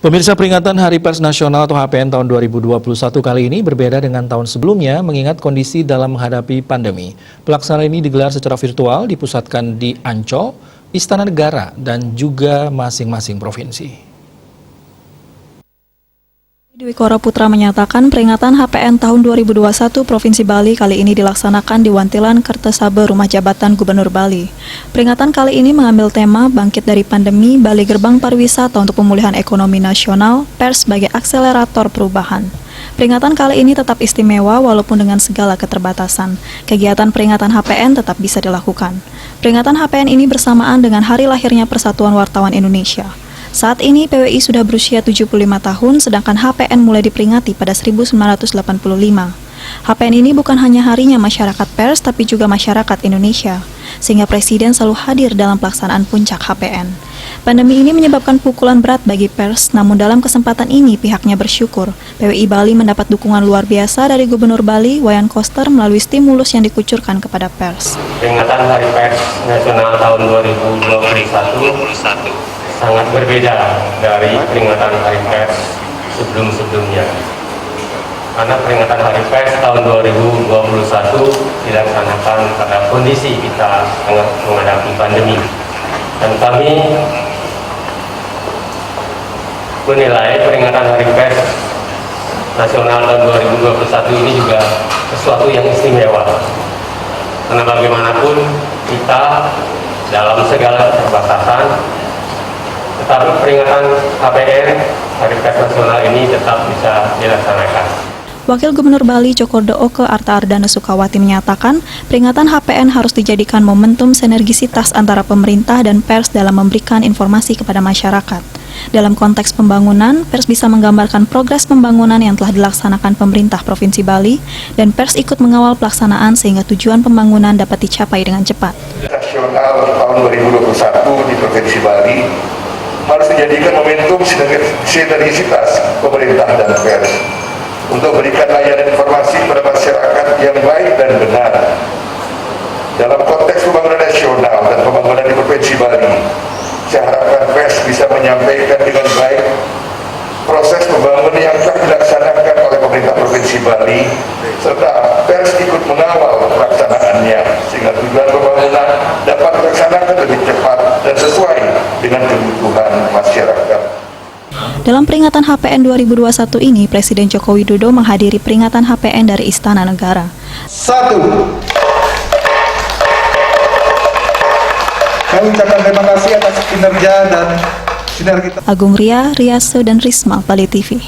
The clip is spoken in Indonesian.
Pemirsa, peringatan Hari Pers Nasional atau HPN tahun 2021 kali ini berbeda dengan tahun sebelumnya mengingat kondisi dalam menghadapi pandemi. Pelaksanaan ini digelar secara virtual, dipusatkan di Ancol, Istana Negara, dan juga masing-masing provinsi. Dwi Kora Putra menyatakan peringatan HPN tahun 2021 Provinsi Bali kali ini dilaksanakan di Wantilan Kertesabe, Rumah Jabatan Gubernur Bali. Peringatan kali ini mengambil tema Bangkit dari Pandemi, Bali Gerbang Pariwisata untuk Pemulihan Ekonomi Nasional, Pers sebagai akselerator perubahan. Peringatan kali ini tetap istimewa walaupun dengan segala keterbatasan. Kegiatan peringatan HPN tetap bisa dilakukan. Peringatan HPN ini bersamaan dengan hari lahirnya Persatuan Wartawan Indonesia. Saat ini PWI sudah berusia 75 tahun, sedangkan HPN mulai diperingati pada 1985. HPN ini bukan hanya harinya masyarakat pers, tapi juga masyarakat Indonesia, sehingga Presiden selalu hadir dalam pelaksanaan puncak HPN. Pandemi ini menyebabkan pukulan berat bagi pers, namun dalam kesempatan ini pihaknya bersyukur PWI Bali mendapat dukungan luar biasa dari Gubernur Bali, Wayan Koster, melalui stimulus yang dikucurkan kepada pers. Peringatan Hari Pers Nasional tahun 2021 sangat berbeda dari peringatan Hari Pers sebelum-sebelumnya. Karena peringatan Hari Pers tahun 2021 dilaksanakan pada kondisi kita tengah menghadapi pandemi. Dan kami menilai peringatan Hari Pers Nasional tahun 2021 ini juga sesuatu yang istimewa. Karena bagaimanapun kita dalam segala keterbatasan, tetapi peringatan HPN Hari Pers Nasional ini tetap bisa dilaksanakan. Wakil Gubernur Bali Cokordo Oke Arta Ardana Sukawati menyatakan peringatan HPN harus dijadikan momentum sinergisitas antara pemerintah dan pers dalam memberikan informasi kepada masyarakat. Dalam konteks pembangunan, pers bisa menggambarkan progres pembangunan yang telah dilaksanakan pemerintah Provinsi Bali dan pers ikut mengawal pelaksanaan sehingga tujuan pembangunan dapat dicapai dengan cepat. Nasional tahun 2021 di Provinsi Bali harus dijadikan momentum sinergisitas pemerintah dan pers untuk memberikan layanan informasi kepada masyarakat yang baik dan benar. Dalam konteks pembangunan nasional dan pembangunan di Provinsi Bali, saya harapkan pers bisa menyampaikan dengan baik proses pembangunan yang telah dilaksanakan oleh pemerintah Provinsi Bali, serta pers ikut mengawal pelaksanaannya sehingga tujuan pembangunan dapat dilaksanakan lebih cepat dan sesuai dengan kebutuhan masyarakat. Dalam peringatan HPN 2021 ini, Presiden Joko Widodo menghadiri peringatan HPN dari Istana Negara. 1. Kami ucapkan terima kasih atas kinerja dan sinergitas. Agung Ria, Riaso, dan Risma, Bali TV.